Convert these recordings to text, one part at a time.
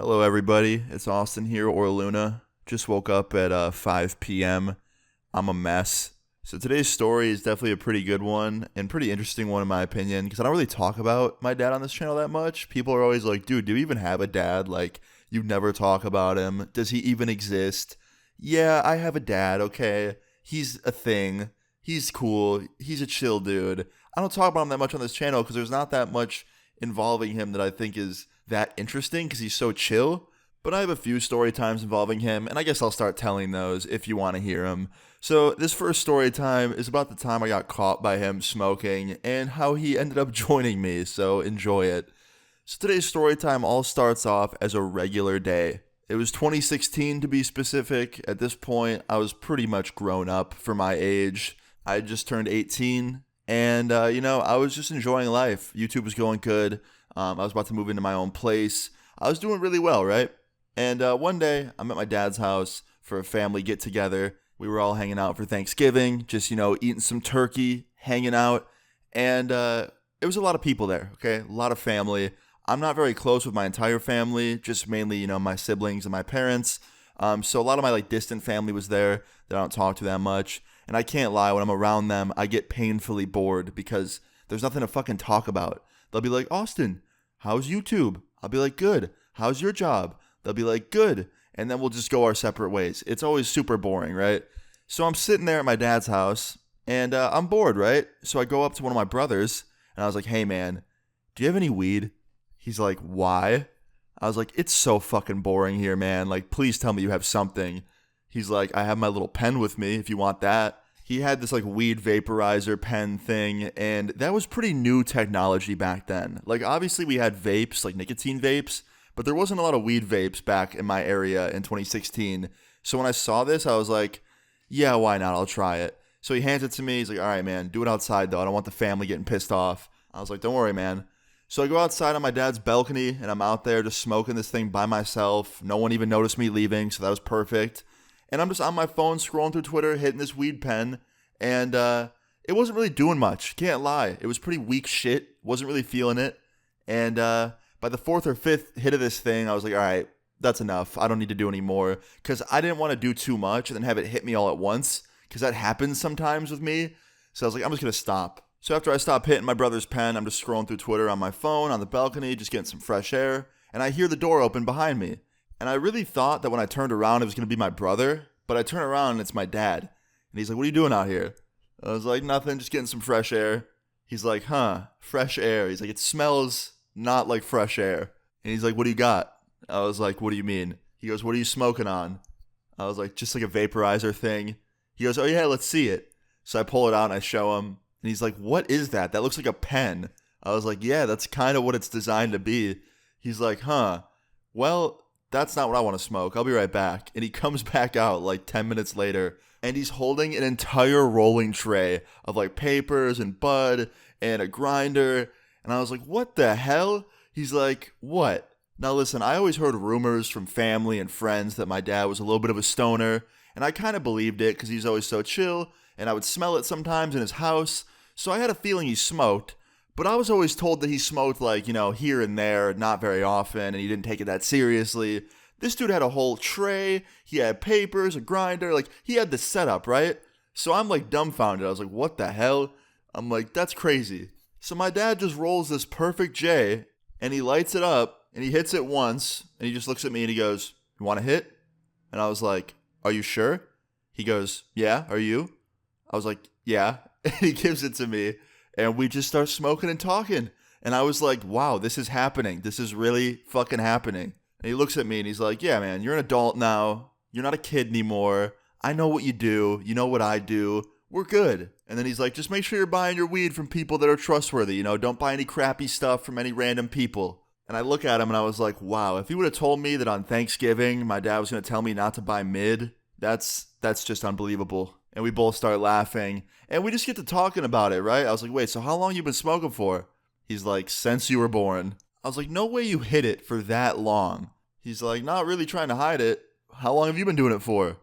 Hello, everybody. It's Austin here, or Luna. Just woke up at 5 p.m. I'm a mess. So today's story is definitely a pretty good one and pretty interesting one in my opinion because I don't really talk about my dad on this channel that much. People are always like, dude, do you even have a dad? Like, you never talk about him. Does he even exist? Yeah, I have a dad, okay? He's a thing. He's cool. He's a chill dude. I don't talk about him that much on this channel because there's not that much involving him that I think is that interesting because he's so chill. But I have a few story times involving him, and I guess I'll start telling those if you want to hear them. So, this first story time is about the time I got caught by him smoking and how he ended up joining me, so enjoy it. So, today's story time all starts off as a regular day. It was 2016 to be specific. At this point, I was pretty much grown up for my age. I had just turned 18, and I was just enjoying life. YouTube was going good. I was about to move into my own place. I was doing really well, right? And one day, I'm at my dad's house for a family get together. We were all hanging out for Thanksgiving, just, eating some turkey, hanging out. And it was a lot of people there, okay? A lot of family. I'm not very close with my entire family, just mainly, my siblings and my parents. So a lot of my distant family was there that I don't talk to that much. And I can't lie, when I'm around them, I get painfully bored because there's nothing to fucking talk about. They'll be like, Austin, how's YouTube? I'll be like, good. How's your job? They'll be like, good. And then we'll just go our separate ways. It's always super boring, right? So I'm sitting there at my dad's house, and I'm bored, right? So I go up to one of my brothers, and I was like, hey, man, do you have any weed? He's like, why? I was like, it's so fucking boring here, man. Like, please tell me you have something. He's like, I have my little pen with me if you want that. He had this weed vaporizer pen thing, and that was pretty new technology back then. Obviously we had vapes, nicotine vapes, but there wasn't a lot of weed vapes back in my area in 2016. So when I saw this, I was like, yeah, why not? I'll try it. So he hands it to me. He's like, all right, man, do it outside though. I don't want the family getting pissed off. I was like, don't worry, man. So I go outside on my dad's balcony, and I'm out there just smoking this thing by myself. No one even noticed me leaving, so that was perfect. And I'm just on my phone scrolling through Twitter, hitting this weed pen, and it wasn't really doing much. Can't lie. It was pretty weak shit. Wasn't really feeling it. And by the fourth or fifth hit of this thing, I was like, all right, that's enough. I don't need to do any more. Because I didn't want to do too much and then have it hit me all at once. Because that happens sometimes with me. So I was like, I'm just going to stop. So after I stop hitting my brother's pen, I'm just scrolling through Twitter on my phone, on the balcony, just getting some fresh air. And I hear the door open behind me. And I really thought that when I turned around, it was going to be my brother. But I turn around and it's my dad. And he's like, what are you doing out here? I was like, nothing, just getting some fresh air. He's like, huh, fresh air. He's like, it smells not like fresh air. And he's like, what do you got? I was like, what do you mean? He goes, what are you smoking on? I was like, just like a vaporizer thing. He goes, oh yeah, let's see it. So I pull it out and I show him. And he's like, what is that? That looks like a pen. I was like, yeah, that's kind of what it's designed to be. He's like, huh, well, that's not what I want to smoke. I'll be right back. And he comes back out 10 minutes later, and he's holding an entire rolling tray of papers and bud and a grinder. And I was like, what the hell? He's like, what? Now listen, I always heard rumors from family and friends that my dad was a little bit of a stoner. And I kind of believed it because he's always so chill. And I would smell it sometimes in his house. So I had a feeling he smoked. But I was always told that he smoked here and there, not very often, and he didn't take it that seriously. This dude had a whole tray, he had papers, a grinder, he had the setup, right? So I'm dumbfounded. I was like, what the hell? I'm like, that's crazy. So my dad just rolls this perfect J, and he lights it up, and he hits it once, and he just looks at me and he goes, you want to hit? And I was like, are you sure? He goes, yeah, are you? I was like, yeah. And he gives it to me. And we just start smoking and talking. And I was like, wow, this is happening. This is really fucking happening. And he looks at me and he's like, yeah, man, you're an adult now. You're not a kid anymore. I know what you do. You know what I do. We're good. And then he's like, just make sure you're buying your weed from people that are trustworthy. Don't buy any crappy stuff from any random people. And I look at him and I was like, wow, if he would have told me that on Thanksgiving my dad was going to tell me not to buy mid, that's just unbelievable. And we both start laughing. And we just get to talking about it, right? I was like, wait, so how long you been smoking for? He's like, since you were born. I was like, no way you hid it for that long. He's like, not really trying to hide it. How long have you been doing it for?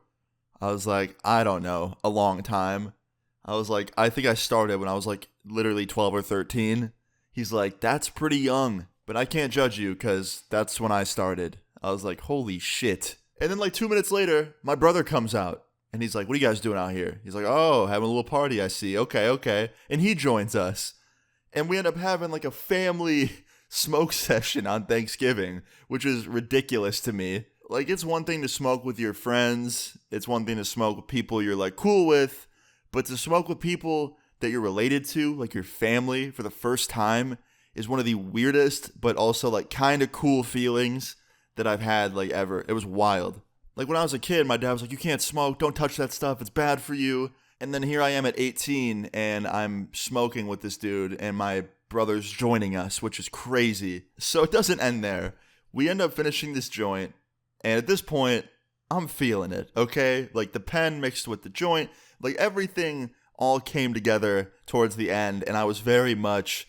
I was like, I don't know, a long time. I was like, I think I started when I was literally 12 or 13. He's like, that's pretty young, but I can't judge you because that's when I started. I was like, holy shit. And then like 2 minutes later, my brother comes out. And he's like, what are you guys doing out here? He's like, oh, having a little party, I see. Okay. And he joins us. And we end up having like a family smoke session on Thanksgiving, which is ridiculous to me. Like, it's one thing to smoke with your friends. It's one thing to smoke with people you're like cool with. But to smoke with people that you're related to, like your family, for the first time is one of the weirdest, but also like kind of cool feelings that I've had like ever. It was wild. Like when I was a kid, my dad was like, you can't smoke, don't touch that stuff, it's bad for you. And then here I am at 18 and I'm smoking with this dude and my brother's joining us, which is crazy. So it doesn't end there. We end up finishing this joint and at this point, I'm feeling it, okay? Like the pen mixed with the joint, like everything all came together towards the end and I was very much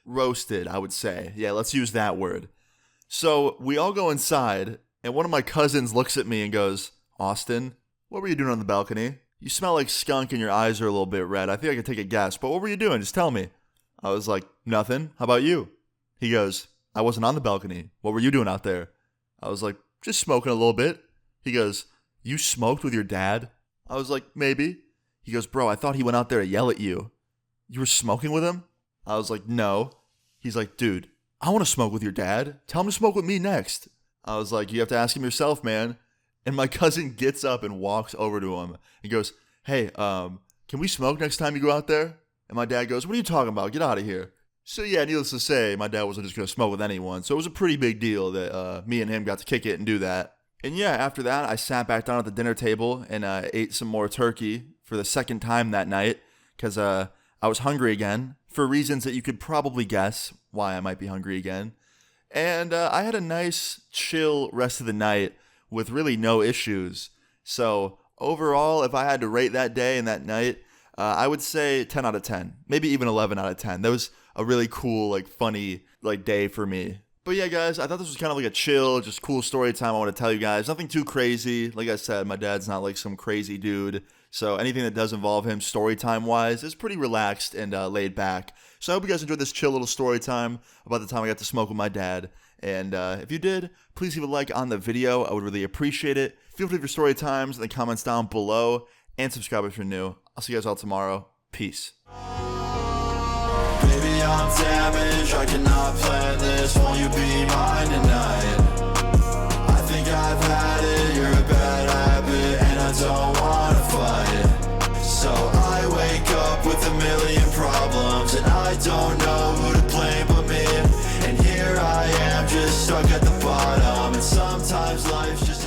roasted, I would say. Yeah, let's use that word. So we all go inside. And one of my cousins looks at me and goes, Austin, what were you doing on the balcony? You smell like skunk and your eyes are a little bit red. I think I could take a guess, but what were you doing? Just tell me. I was like, nothing. How about you? He goes, I wasn't on the balcony. What were you doing out there? I was like, just smoking a little bit. He goes, you smoked with your dad? I was like, maybe. He goes, bro, I thought he went out there to yell at you. You were smoking with him? I was like, no. He's like, dude, I want to smoke with your dad. Tell him to smoke with me next. I was like, you have to ask him yourself, man. And my cousin gets up and walks over to him and goes, hey, can we smoke next time you go out there? And my dad goes, what are you talking about? Get out of here. So yeah, needless to say, my dad wasn't just going to smoke with anyone. So it was a pretty big deal that me and him got to kick it and do that. And yeah, after that, I sat back down at the dinner table and ate some more turkey for the second time that night because I was hungry again for reasons that you could probably guess why I might be hungry again. And I had a nice, chill rest of the night with really no issues. So overall, if I had to rate that day and that night, I would say 10 out of 10. Maybe even 11 out of 10. That was a really cool, like funny like day for me. But yeah, guys, I thought this was kind of like a chill, just cool story time I want to tell you guys. Nothing too crazy. Like I said, my dad's not like some crazy dude. So anything that does involve him story time wise is pretty relaxed and laid back. So I hope you guys enjoyed this chill little story time about the time I got to smoke with my dad. And if you did, please leave a like on the video. I would really appreciate it. Feel free to leave your story times in the comments down below. And subscribe if you're new. I'll see you guys all tomorrow. Peace. Baby, I'm damaged, I cannot plan this. Won't you be mine tonight? I think I've had it, you're a bad habit, and I don't wanna fight. So I wake up with a million problems, and I don't know who to blame but me. And here I am, just stuck at the bottom, and sometimes life's just